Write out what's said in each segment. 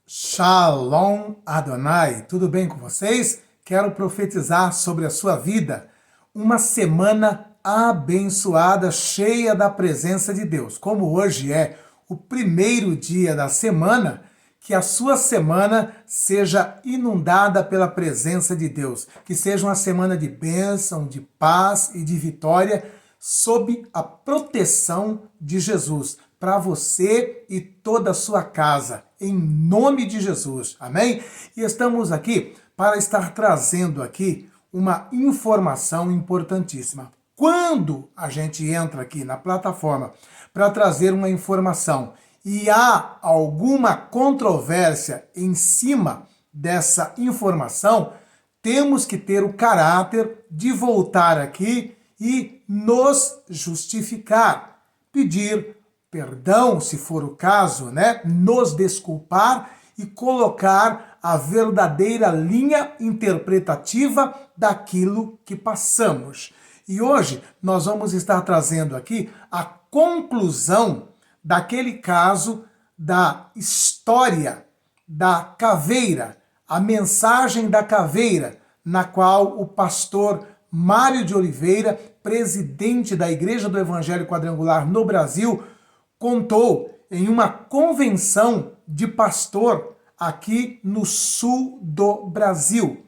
Shalom Adonai, tudo bem com vocês? Quero profetizar sobre a sua vida uma semana abençoada, cheia da presença de Deus. Como hoje é o primeiro dia da semana, que a sua semana seja inundada pela presença de Deus, que seja uma semana de bênção, de paz e de vitória, sob a proteção de Jesus, para você e toda a sua casa, em nome de Jesus, amém? E estamos aqui para estar trazendo aqui uma informação importantíssima. Quando a gente entra aqui na plataforma para trazer uma informação e há alguma controvérsia em cima dessa informação, temos que ter o caráter de voltar aqui e nos justificar, pedir perdão, se for o caso, né? Nos desculpar e colocar a verdadeira linha interpretativa daquilo que passamos. E hoje nós vamos estar trazendo aqui a conclusão daquele caso da história da caveira, a mensagem da caveira, na qual o pastor Mário de Oliveira, presidente da Igreja do Evangelho Quadrangular no Brasil, contou em uma convenção de pastor aqui no sul do Brasil.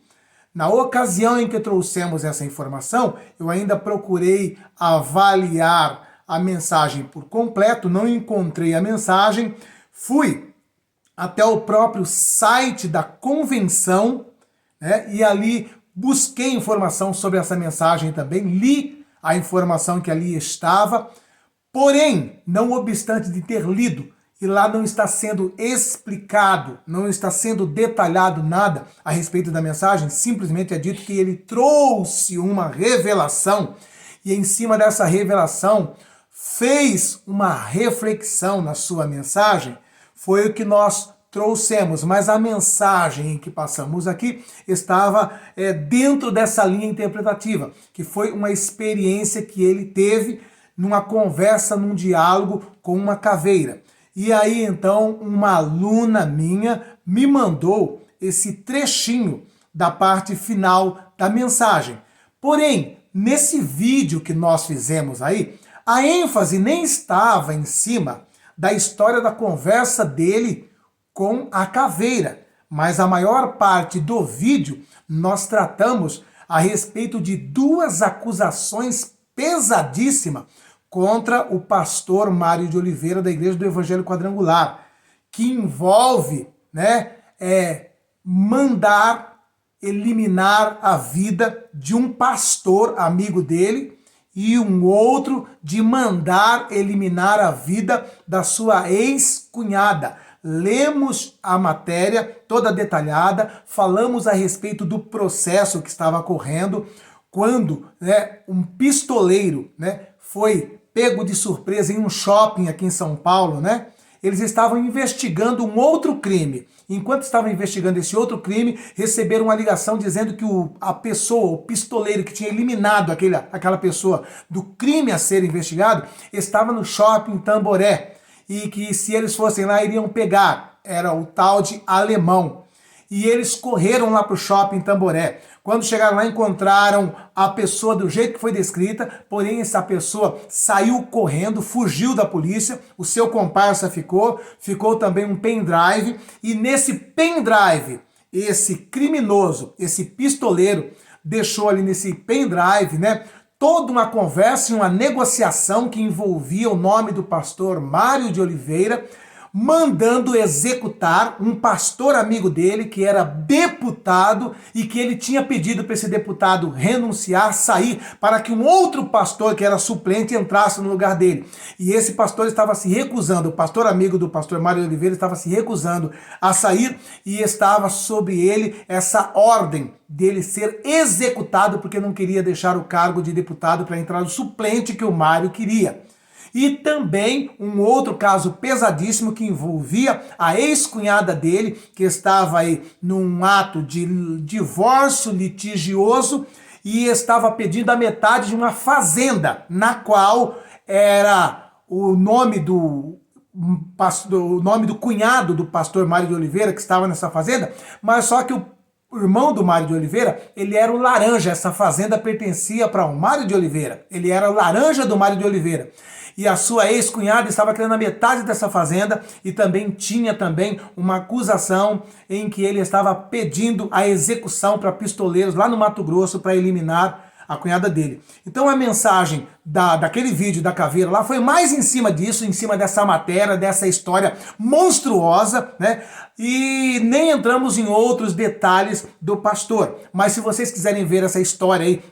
Na ocasião em que trouxemos essa informação, eu ainda procurei avaliar a mensagem por completo, não encontrei a mensagem, fui até o próprio site da convenção, né, e ali busquei informação sobre essa mensagem também, li a informação que ali estava. Porém, não obstante de ter lido, e lá não está sendo explicado, não está sendo detalhado nada a respeito da mensagem, simplesmente é dito que ele trouxe uma revelação, e em cima dessa revelação fez uma reflexão na sua mensagem, foi o que nós trouxemos, mas a mensagem que passamos aqui estava dentro dessa linha interpretativa, que foi uma experiência que ele teve numa conversa, num diálogo com uma caveira. E aí, então, uma aluna minha me mandou esse trechinho da parte final da mensagem. Porém, nesse vídeo que nós fizemos aí, a ênfase nem estava em cima da história da conversa dele com a caveira, mas a maior parte do vídeo nós tratamos a respeito de duas acusações pesadíssimas contra o pastor Mário de Oliveira da Igreja do Evangelho Quadrangular, que envolve, mandar eliminar a vida de um pastor amigo dele e um outro de mandar eliminar a vida da sua ex-cunhada. Lemos a matéria toda detalhada, falamos a respeito do processo que estava correndo, quando um pistoleiro foi pego de surpresa em um shopping aqui em São Paulo, Eles estavam investigando um outro crime. Enquanto estavam investigando esse outro crime, receberam uma ligação dizendo que a pessoa, o pistoleiro que tinha eliminado aquela pessoa do crime a ser investigado, estava no shopping Tamboré. E que se eles fossem lá, iriam pegar. Era o tal de alemão. E eles correram lá para o shopping Tamboré. Quando chegaram lá, encontraram a pessoa do jeito que foi descrita, porém essa pessoa saiu correndo, fugiu da polícia, o seu comparsa ficou também um pendrive, e nesse pendrive, esse criminoso, esse pistoleiro, deixou ali nesse pendrive, toda uma conversa e uma negociação que envolvia o nome do pastor Mário de Oliveira, mandando executar um pastor amigo dele, que era deputado, e que ele tinha pedido para esse deputado renunciar, sair, para que um outro pastor, que era suplente, entrasse no lugar dele. E esse pastor estava se recusando, o pastor amigo do pastor Mário Oliveira estava se recusando a sair, e estava sobre ele essa ordem dele ser executado, porque não queria deixar o cargo de deputado para entrar no suplente que o Mário queria. E também um outro caso pesadíssimo que envolvia a ex-cunhada dele, que estava aí num ato de divórcio litigioso e estava pedindo a metade de uma fazenda, na qual era o nome do o nome do cunhado do pastor Mário de Oliveira, que estava nessa fazenda, mas só que o irmão do Mário de Oliveira, ele era o laranja, essa fazenda pertencia para o Mário de Oliveira, ele era o laranja do Mário de Oliveira. E a sua ex-cunhada estava querendo a metade dessa fazenda e também tinha uma acusação em que ele estava pedindo a execução para pistoleiros lá no Mato Grosso para eliminar a cunhada dele. Então a mensagem daquele vídeo da caveira lá foi mais em cima disso, em cima dessa matéria, dessa história monstruosa, né? E nem entramos em outros detalhes do pastor. Mas se vocês quiserem ver essa história aí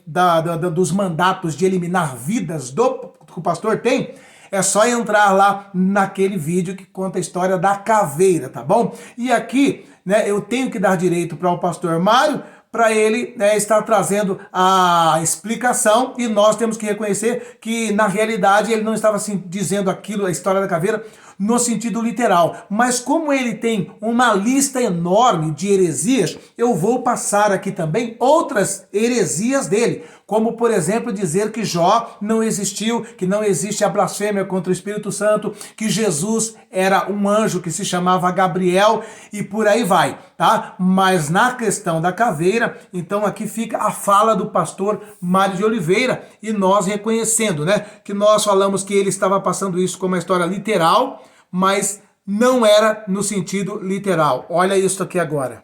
dos mandatos de eliminar vidas que o pastor tem, é só entrar lá naquele vídeo que conta a história da caveira, tá bom? E aqui, né, eu tenho que dar direito para o pastor Mário, para ele, né, estar trazendo a explicação, e nós temos que reconhecer que, na realidade, ele não estava assim, dizendo aquilo, a história da caveira, no sentido literal. Mas como ele tem uma lista enorme de heresias, eu vou passar aqui também outras heresias dele, como, por exemplo, dizer que Jó não existiu, que não existe a blasfêmia contra o Espírito Santo, que Jesus era um anjo que se chamava Gabriel, e por aí vai, tá? Mas na questão da caveira, então aqui fica a fala do pastor Mário de Oliveira, e nós reconhecendo, né, que nós falamos que ele estava passando isso como uma história literal, mas não era no sentido literal. Olha isso aqui agora.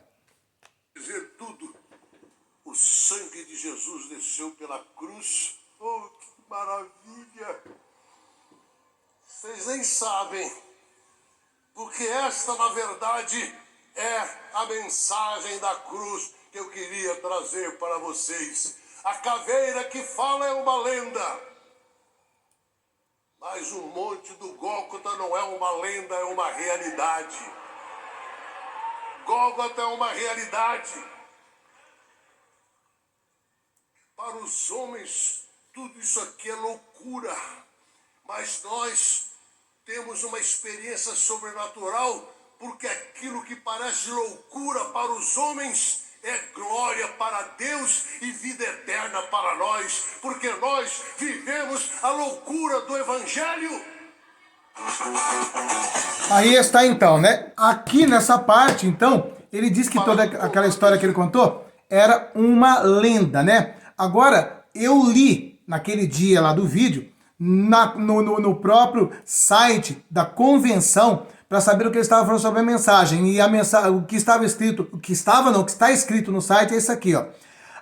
Dizer tudo, o sangue de Jesus desceu pela cruz. Oh, que maravilha! Vocês nem sabem, porque esta, na verdade, é a mensagem da cruz que eu queria trazer para vocês. A caveira que fala é uma lenda, mas o Monte do Gólgota não é uma lenda, é uma realidade. Gólgota é uma realidade. Para os homens, tudo isso aqui é loucura, mas nós temos uma experiência sobrenatural, porque aquilo que parece loucura para os homens é glória para Deus e vida eterna para nós, porque nós vivemos a loucura do Evangelho. Aí está então, né? Aqui nessa parte, então, ele diz que toda aquela história que ele contou era uma lenda, né? Agora, eu li naquele dia lá do vídeo, no próprio site da convenção, para saber o que ele estava falando sobre a mensagem. E a mensagem, o que está escrito no site é isso aqui, ó.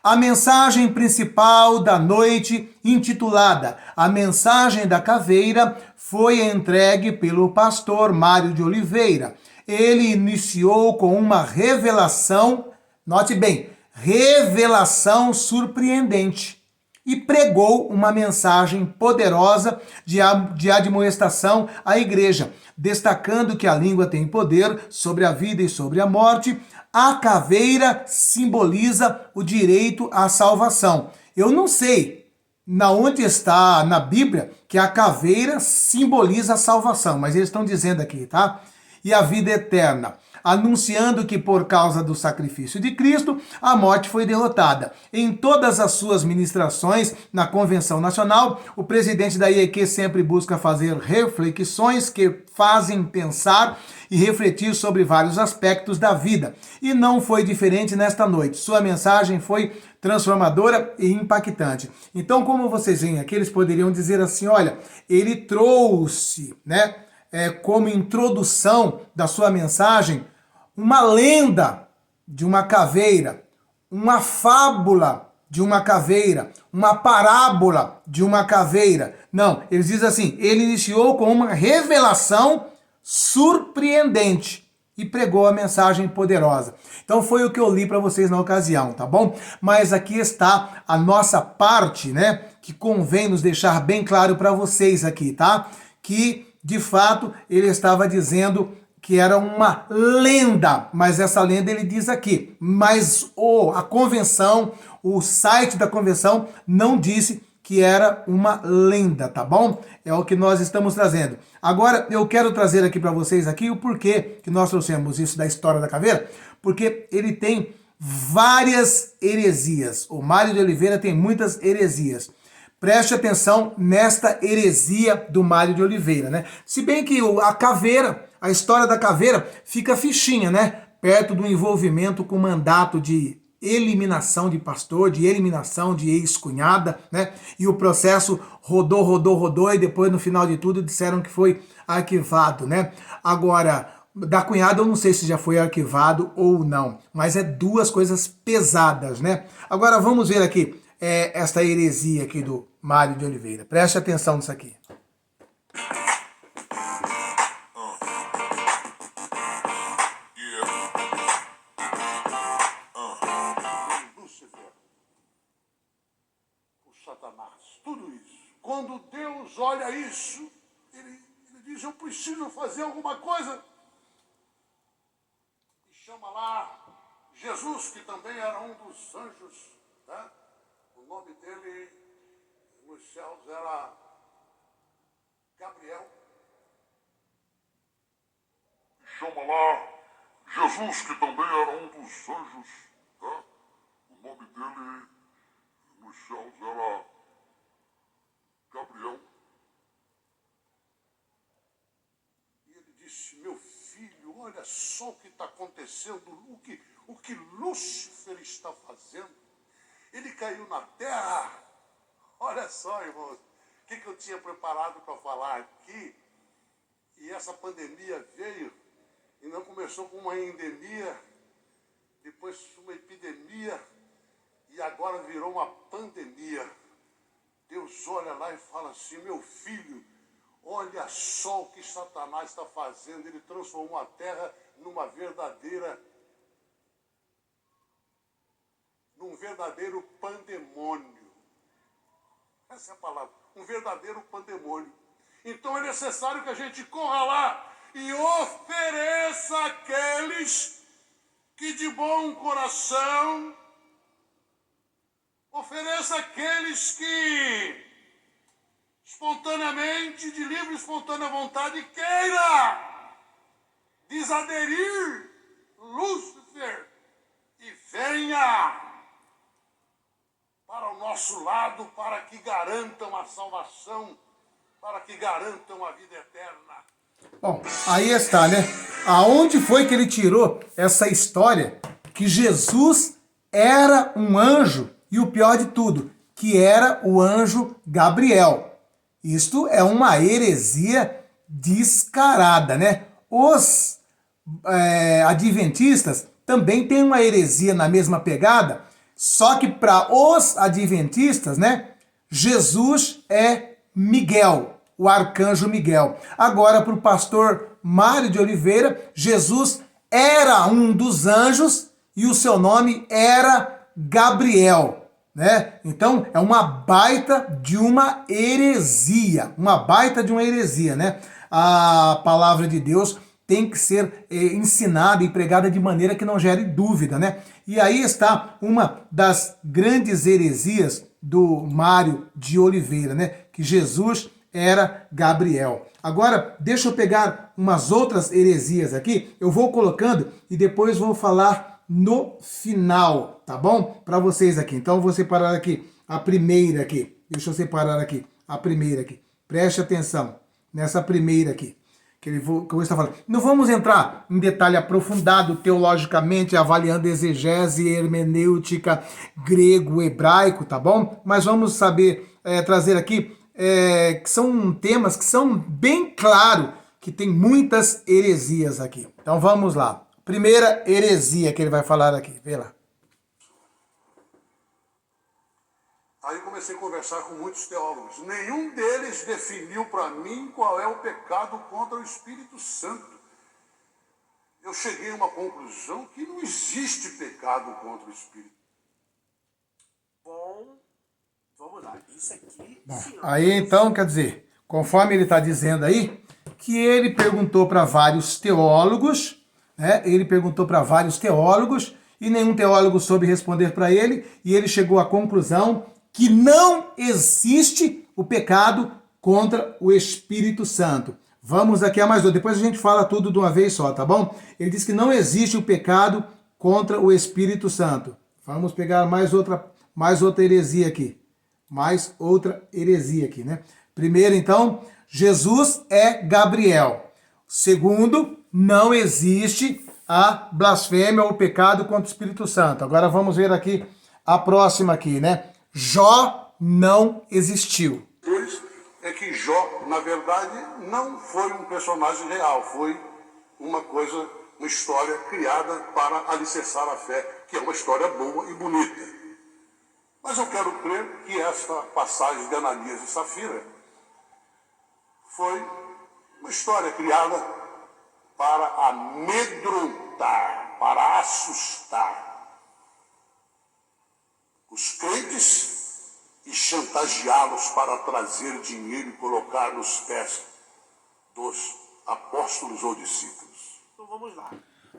A mensagem principal da noite, intitulada A Mensagem da Caveira, foi entregue pelo pastor Mário de Oliveira. Ele iniciou com uma revelação, note bem, revelação surpreendente, e pregou uma mensagem poderosa de admoestação à igreja, destacando que a língua tem poder sobre a vida e sobre a morte. A caveira simboliza o direito à salvação. Eu não sei onde está na Bíblia que a caveira simboliza a salvação, mas eles estão dizendo aqui, tá? E a vida eterna, anunciando que por causa do sacrifício de Cristo, a morte foi derrotada. Em todas as suas ministrações na Convenção Nacional, o presidente da IEQ sempre busca fazer reflexões que fazem pensar e refletir sobre vários aspectos da vida. E não foi diferente nesta noite. Sua mensagem foi transformadora e impactante. Então, como vocês veem aqui, eles poderiam dizer assim, olha, ele trouxe, né, como introdução da sua mensagem, uma lenda de uma caveira, uma fábula de uma caveira, uma parábola de uma caveira. Não, eles dizem assim, ele iniciou com uma revelação surpreendente e pregou a mensagem poderosa. Então foi o que eu li para vocês na ocasião, tá bom? Mas aqui está a nossa parte, né, que convém nos deixar bem claro para vocês aqui, tá? Que de fato, ele estava dizendo que era uma lenda, mas essa lenda ele diz aqui, mas a convenção, o site da convenção não disse que era uma lenda, tá bom? É o que nós estamos trazendo. Agora, eu quero trazer aqui para vocês aqui o porquê que nós trouxemos isso da história da caveira, porque ele tem várias heresias. O Mário de Oliveira tem muitas heresias. Preste atenção nesta heresia do Mário de Oliveira, né? Se bem que a caveira, a história da caveira, fica fichinha, né? Perto do envolvimento com mandato de eliminação de pastor, de eliminação de ex-cunhada, né? E o processo rodou e depois no final de tudo disseram que foi arquivado, né? Agora, da cunhada eu não sei se já foi arquivado ou não, mas é duas coisas pesadas, né? Agora vamos ver aqui esta heresia aqui do Mário de Oliveira. Preste atenção nisso aqui. Lúcifer, o Satanás, tudo isso. Quando Deus olha isso, ele diz, eu preciso fazer alguma coisa. E chama lá Jesus, que também era um dos anjos, né? O nome dele nos céus era Gabriel. Chama lá Jesus, que também era um dos anjos, tá? O nome dele nos céus era Gabriel. E ele disse, meu filho, olha só o que está acontecendo, o que Lúcifer está fazendo. Ele caiu na terra. Olha só, irmãos, o que eu tinha preparado para falar aqui. E essa pandemia veio e não começou com uma endemia, depois uma epidemia e agora virou uma pandemia. Deus olha lá e fala assim, meu filho, olha só o que Satanás está fazendo. Ele transformou a terra num verdadeiro pandemônio. Essa é a palavra, um verdadeiro pandemônio. Então é necessário que a gente corra lá e ofereça àqueles que de bom coração, ofereça àqueles que espontaneamente, de livre e espontânea vontade, queira desaderir Lúcifer e venha para o nosso lado para que garantam a salvação, para que garantam a vida eterna. Bom, aí está, né? Aonde foi que ele tirou essa história que Jesus era um anjo e o pior de tudo, que era o anjo Gabriel? Isto é uma heresia descarada, né? Os adventistas também têm uma heresia na mesma pegada, só que para os adventistas, né, Jesus é Miguel, o arcanjo Miguel. Agora, para o pastor Mário de Oliveira, Jesus era um dos anjos e o seu nome era Gabriel, né? Então, é uma baita de uma heresia, né? A palavra de Deus tem que ser ensinada e pregada de maneira que não gere dúvida, né? E aí está uma das grandes heresias do Mário de Oliveira, né? Que Jesus era Gabriel. Agora, deixa eu pegar umas outras heresias aqui, eu vou colocando e depois vou falar no final, tá bom? Para vocês aqui. Então, eu vou separar aqui a primeira aqui. Deixa eu separar aqui a primeira aqui. Preste atenção nessa primeira aqui. Que eu vou estar falando. Não vamos entrar em detalhe aprofundado teologicamente, avaliando exegese, hermenêutica, grego, hebraico, tá bom? Mas vamos saber trazer aqui que são temas que são bem claros, que tem muitas heresias aqui. Então vamos lá. Primeira heresia que ele vai falar aqui, vê lá. Aí comecei a conversar com muitos teólogos. Nenhum deles definiu para mim qual é o pecado contra o Espírito Santo. Eu cheguei a uma conclusão que não existe pecado contra o Espírito. Bom, vamos lá. Isso aqui... Bom, aí então, quer dizer, conforme ele está dizendo aí, que ele perguntou para vários teólogos, né? Ele perguntou para vários teólogos e nenhum teólogo soube responder para ele, e ele chegou à conclusão que não existe o pecado contra o Espírito Santo. Vamos aqui a mais outro. Depois a gente fala tudo de uma vez só, tá bom? Ele diz que não existe o pecado contra o Espírito Santo. Vamos pegar mais outra heresia aqui. Mais outra heresia aqui, né? Primeiro, então, Jesus é Gabriel. Segundo, não existe a blasfêmia ou o pecado contra o Espírito Santo. Agora vamos ver aqui a próxima aqui, né? Jó não existiu. É que Jó, na verdade, não foi um personagem real, foi uma história criada para alicerçar a fé, que é uma história boa e bonita. Mas eu quero crer que esta passagem de Ananias e Safira foi uma história criada para amedrontar, para assustar os crentes e chantageá-los para trazer dinheiro e colocar nos pés dos apóstolos ou discípulos. Então vamos lá.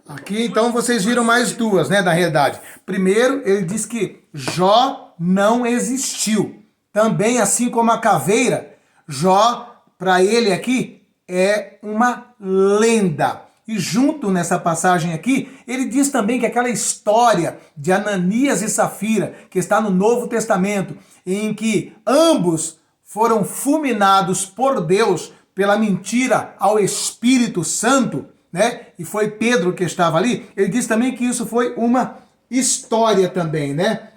Aqui, então, vocês viram mais duas, né, na realidade. Primeiro, ele diz que Jó não existiu. Também, assim como a caveira, Jó, para ele aqui, é uma lenda. E junto nessa passagem aqui, ele diz também que aquela história de Ananias e Safira, que está no Novo Testamento, em que ambos foram fulminados por Deus pela mentira ao Espírito Santo, né? E foi Pedro que estava ali. Ele diz também que isso foi uma história também, né?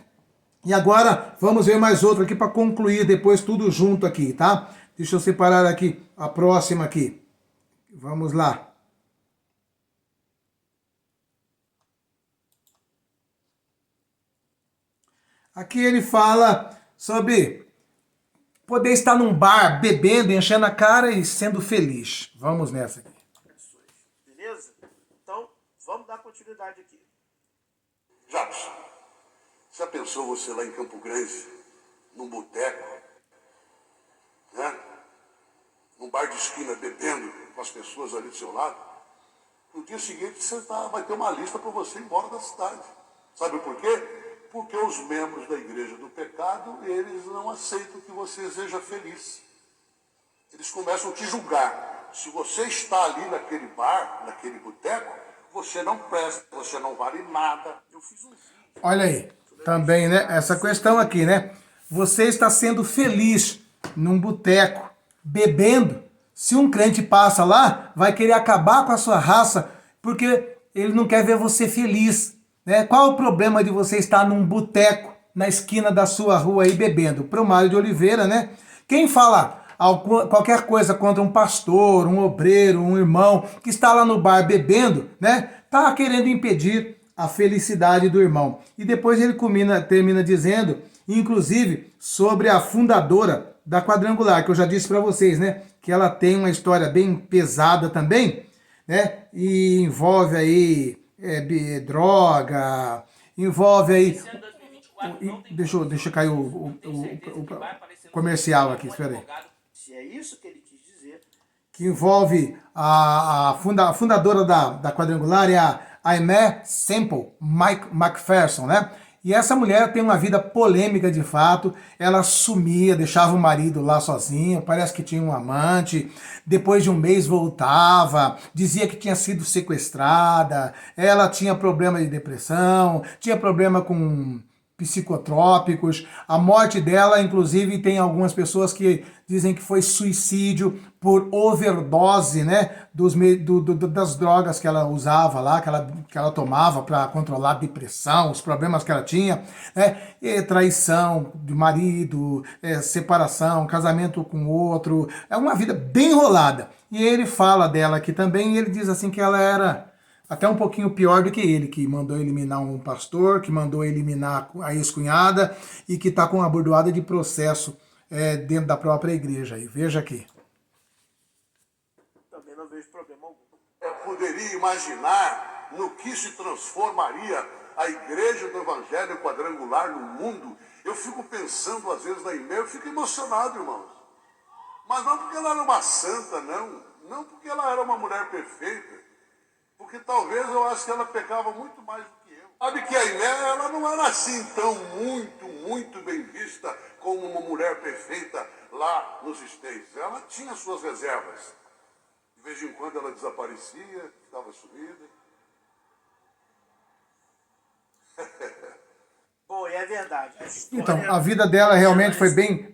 E agora vamos ver mais outro aqui para concluir depois tudo junto aqui, tá? Deixa eu separar aqui a próxima aqui. Vamos lá. Aqui ele fala sobre poder estar num bar, bebendo, enchendo a cara e sendo feliz. Vamos nessa aqui. Beleza? Então, vamos dar continuidade aqui. Jacques, já pensou você lá em Campo Grande, num boteco, né? Num bar de esquina, bebendo com as pessoas ali do seu lado? No dia seguinte você vai ter uma lista para você ir embora da cidade. Sabe por quê? Porque os membros da igreja do pecado, eles não aceitam que você seja feliz. Eles começam a te julgar. Se você está ali naquele bar, naquele boteco, você não presta, você não vale nada. Eu fiz um vídeo. Olha aí, também, né? Essa questão aqui, né? Você está sendo feliz num boteco, bebendo. Se um crente passa lá, vai querer acabar com a sua raça, porque ele não quer ver você feliz, né? Qual o problema de você estar num boteco na esquina da sua rua aí bebendo? Pro Mário de Oliveira, né? Quem fala qualquer coisa contra um pastor, um obreiro, um irmão que está lá no bar bebendo, né? Tá querendo impedir a felicidade do irmão. E depois ele termina dizendo, inclusive, sobre a fundadora da Quadrangular, que eu já disse para vocês, né? Que ela tem uma história bem pesada também, né? E envolve aí droga, envolve aí... Deixa eu cair o comercial aqui, espera aí. Se é isso que ele quis dizer. Que envolve a fundadora da Quadrangular, é a Aimee Semple McPherson, né? E essa mulher tem uma vida polêmica de fato. Ela sumia, deixava o marido lá sozinho, parece que tinha um amante. Depois de um mês voltava, dizia que tinha sido sequestrada. Ela tinha problema de depressão, tinha problema com psicotrópicos. A morte dela, inclusive, tem algumas pessoas que dizem que foi suicídio por overdose, né, das drogas que ela usava lá, que ela tomava para controlar a depressão, os problemas que ela tinha, né, e traição de marido, separação, casamento com outro, é uma vida bem enrolada. E ele fala dela aqui também, e ele diz assim que ela era até um pouquinho pior do que ele, que mandou eliminar um pastor, que mandou eliminar a ex-cunhada e que está com uma bordoada de processo dentro da própria igreja. Aí. Veja aqui. Também não vejo problema algum. Eu poderia imaginar no que se transformaria a igreja do Evangelho Quadrangular no mundo. Eu fico pensando, às vezes, na Aimee, eu fico emocionado, irmãos. Mas não porque ela era uma santa, não. Não porque ela era uma mulher perfeita. Porque talvez eu acho que ela pecava muito mais do que eu. Sabe que a Aimee, ela não era assim tão muito bem vista como uma mulher perfeita lá nos States. Ela tinha suas reservas. De vez em quando ela desaparecia, estava sumida. Bom, e é verdade. A história Então, a vida dela realmente foi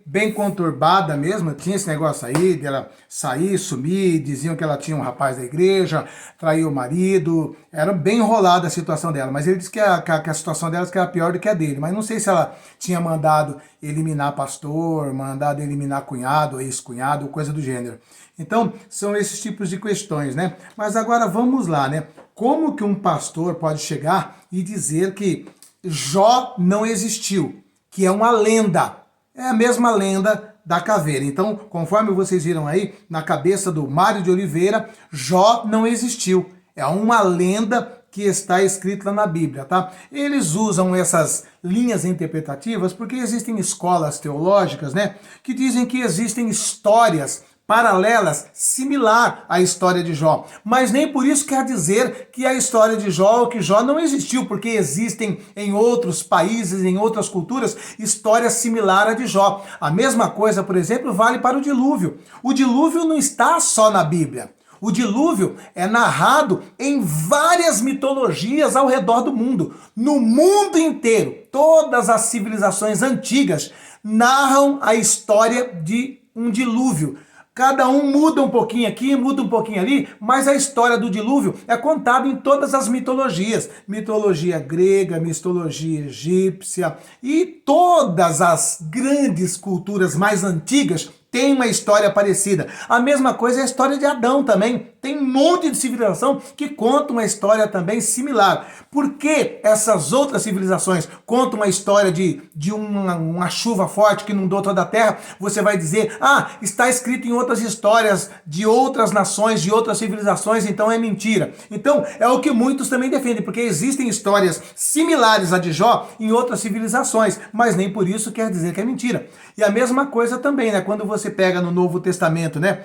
bem conturbada mesmo. Tinha esse negócio aí dela sair, sumir, diziam que ela tinha um rapaz da igreja, traiu o marido. Era bem enrolada a situação dela. Mas ele disse que a situação dela era pior do que a dele. Mas não sei se ela tinha mandado eliminar pastor, mandado eliminar cunhado, ex-cunhado, coisa do gênero. Então, são esses tipos de questões, né? Mas agora vamos lá, né? Como que um pastor pode chegar e dizer que Jó não existiu, que é uma lenda? É a mesma lenda da caveira. Então, conforme vocês viram aí, na cabeça do Mário de Oliveira, Jó não existiu. É uma lenda que está escrita na Bíblia, tá? Eles usam essas linhas interpretativas porque existem escolas teológicas, né, que dizem que existem histórias paralelas, similar à história de Jó. Mas nem por isso quer dizer que a história de Jó ou que Jó não existiu, porque existem em outros países, em outras culturas, histórias similares à de Jó. A mesma coisa, por exemplo, vale para o dilúvio. O dilúvio não está só na Bíblia. O dilúvio é narrado em várias mitologias ao redor do mundo. No mundo inteiro, todas as civilizações antigas narram a história de um dilúvio. Cada um muda um pouquinho aqui, muda um pouquinho ali, mas a história do dilúvio é contada em todas as mitologias. Mitologia grega, mitologia egípcia e todas as grandes culturas mais antigas têm uma história parecida. A mesma coisa é a história de Adão também. Tem um monte de civilização que conta uma história também similar. Por que essas outras civilizações contam uma história de uma chuva forte que inundou toda a Terra? Você vai dizer, está escrito em outras histórias de outras nações, de outras civilizações, então é mentira. Então, é o que muitos também defendem, porque existem histórias similares à de Jó em outras civilizações, mas nem por isso quer dizer que é mentira. E a mesma coisa também, né? Quando você pega no Novo Testamento, né?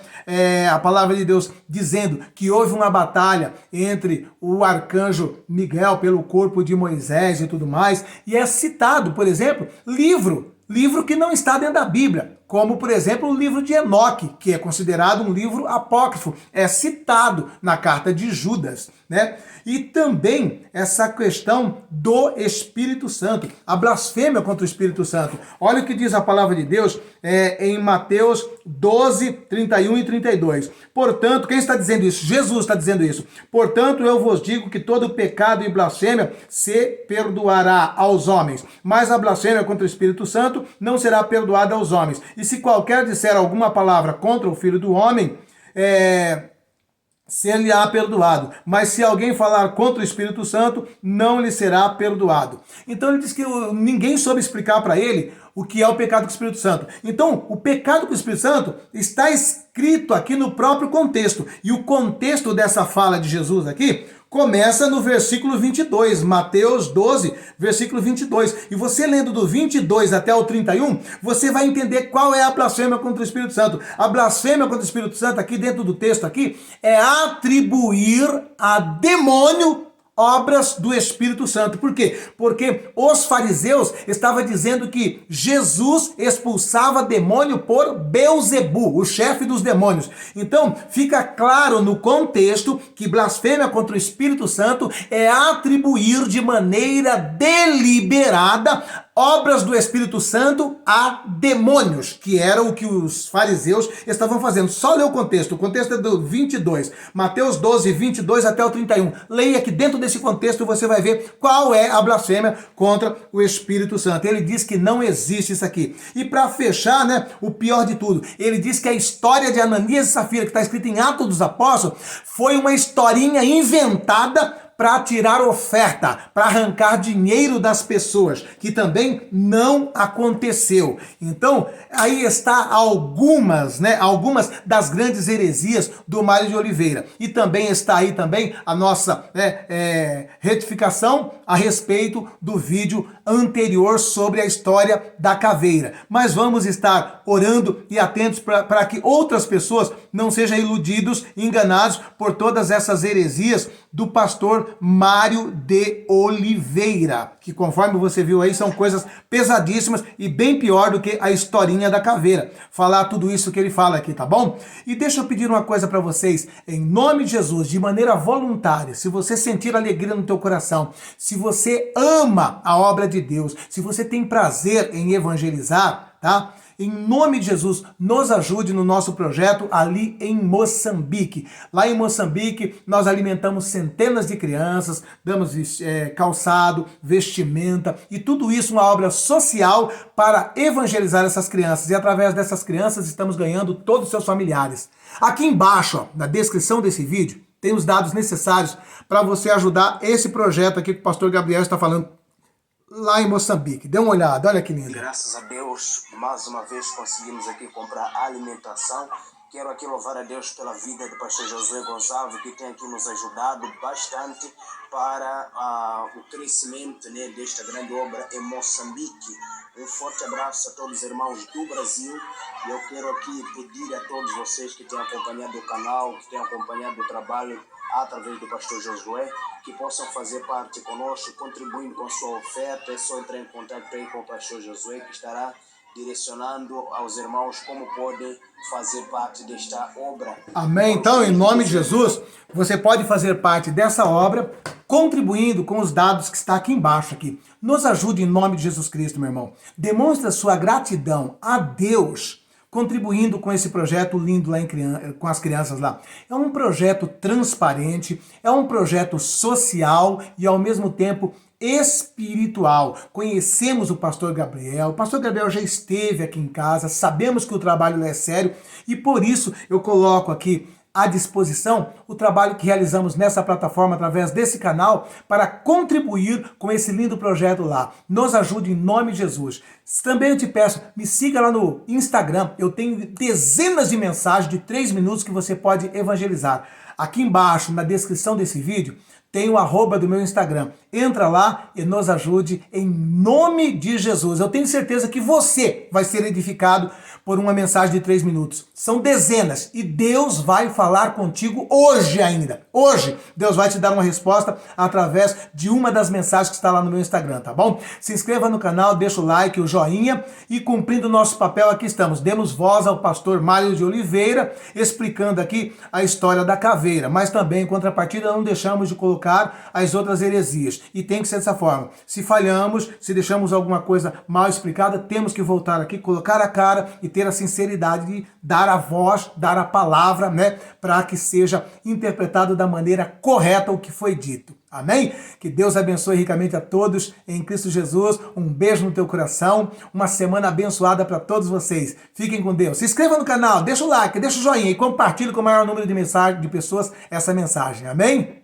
A palavra de Deus dizendo que houve uma batalha entre o arcanjo Miguel pelo corpo de Moisés e tudo mais, e é citado, por exemplo, livro que não está dentro da Bíblia, como, por exemplo, o livro de Enoque, que é considerado um livro apócrifo, é citado na carta de Judas, né? E também essa questão do Espírito Santo, a blasfêmia contra o Espírito Santo. Olha o que diz a palavra de Deus em Mateus 12, 31 e 32. Portanto, quem está dizendo isso? Jesus está dizendo isso. Portanto, eu vos digo que todo pecado e blasfêmia se perdoará aos homens, mas a blasfêmia contra o Espírito Santo não será perdoada aos homens. E se qualquer disser alguma palavra contra o Filho do Homem, ser-lhe-á perdoado. Mas se alguém falar contra o Espírito Santo, não lhe será perdoado. Então ele diz que ninguém soube explicar para ele o que é o pecado com o Espírito Santo. Então, o pecado com o Espírito Santo está escrito aqui no próprio contexto. E o contexto dessa fala de Jesus aqui começa no versículo 22, Mateus 12, versículo 22. E você lendo do 22 até o 31, você vai entender qual é a blasfêmia contra o Espírito Santo. A blasfêmia contra o Espírito Santo aqui dentro do texto aqui é atribuir a demônio obras do Espírito Santo. Por quê? Porque os fariseus estavam dizendo que Jesus expulsava demônio por Beelzebu, o chefe dos demônios. Então, fica claro no contexto que blasfêmia contra o Espírito Santo é atribuir de maneira deliberada obras do Espírito Santo a demônios, que era o que os fariseus estavam fazendo. Só lê o contexto é do 22, Mateus 12, 22 até o 31. Leia que dentro desse contexto você vai ver qual é a blasfêmia contra o Espírito Santo. Ele diz que não existe isso aqui. E para fechar, né, o pior de tudo, ele diz que a história de Ananias e Safira, que está escrita em Atos dos Apóstolos, foi uma historinha inventada para tirar oferta, para arrancar dinheiro das pessoas, que também não aconteceu. Então, aí está algumas das grandes heresias do Mário de Oliveira. E também está aí também a nossa retificação a respeito do vídeo anterior sobre a história da caveira. Mas vamos estar orando e atentos para que outras pessoas não sejam iludidos e enganados por todas essas heresias do pastor pastor Mário de Oliveira, que conforme você viu aí, são coisas pesadíssimas e bem pior do que a historinha da caveira. Falar tudo isso que ele fala aqui, tá bom? E deixa eu pedir uma coisa para vocês, em nome de Jesus, de maneira voluntária, se você sentir alegria no teu coração, se você ama a obra de Deus, se você tem prazer em evangelizar, tá? Em nome de Jesus, nos ajude no nosso projeto ali em Moçambique. Lá em Moçambique, nós alimentamos centenas de crianças, damos calçado, vestimenta e tudo isso uma obra social para evangelizar essas crianças. E através dessas crianças estamos ganhando todos os seus familiares. Aqui embaixo, ó, na descrição desse vídeo, tem os dados necessários para você ajudar esse projeto aqui que o pastor Gabriel está falando lá em Moçambique. Dê uma olhada, olha que lindo. Graças a Deus, mais uma vez conseguimos aqui comprar alimentação. Quero aqui louvar a Deus pela vida do pastor Josué Gonçalves, que tem aqui nos ajudado bastante para o crescimento, né, desta grande obra em Moçambique. Um forte abraço a todos os irmãos do Brasil. E eu quero aqui pedir a todos vocês que têm acompanhado o canal, que têm acompanhado o trabalho através do pastor Josué, que possam fazer parte conosco, contribuindo com sua oferta. É só entrar em contato aí com o pastor Josué, que estará direcionando aos irmãos como podem fazer parte desta obra. Amém? Então, em nome de Jesus, você pode fazer parte dessa obra, contribuindo com os dados que está aqui embaixo aqui. Nos ajude em nome de Jesus Cristo, meu irmão. Demonstre a sua gratidão a Deus, contribuindo com esse projeto lindo lá com as crianças lá. É um projeto transparente, é um projeto social e ao mesmo tempo espiritual. Conhecemos o pastor Gabriel já esteve aqui em casa, sabemos que o trabalho é sério e por isso eu coloco aqui à disposição o trabalho que realizamos nessa plataforma através desse canal para contribuir com esse lindo projeto lá. Nos ajude em nome de Jesus. Também eu te peço, me siga lá no Instagram, eu tenho dezenas de mensagens de 3 minutos que você pode evangelizar. Aqui embaixo, na descrição desse vídeo, tem o @ do meu Instagram. Entra lá e nos ajude em nome de Jesus. Eu tenho certeza que você vai ser edificado por uma mensagem de 3 minutos. São dezenas e Deus vai falar contigo hoje ainda. Hoje, Deus vai te dar uma resposta através de uma das mensagens que está lá no meu Instagram, tá bom? Se inscreva no canal, deixa o like, o joinha e cumprindo o nosso papel aqui estamos. Demos voz ao pastor Mário de Oliveira, explicando aqui a história da caveira, mas também em contrapartida não deixamos de colocar as outras heresias. E tem que ser dessa forma. Se falhamos, se deixamos alguma coisa mal explicada, temos que voltar aqui, colocar a cara e ter a sinceridade de dar a voz, dar a palavra, né? Para que seja interpretado da maneira correta o que foi dito. Amém? Que Deus abençoe ricamente a todos em Cristo Jesus. Um beijo no teu coração. Uma semana abençoada para todos vocês. Fiquem com Deus. Se inscreva no canal, deixa o like, deixa o joinha e compartilhe com o maior número de pessoas essa mensagem. Amém?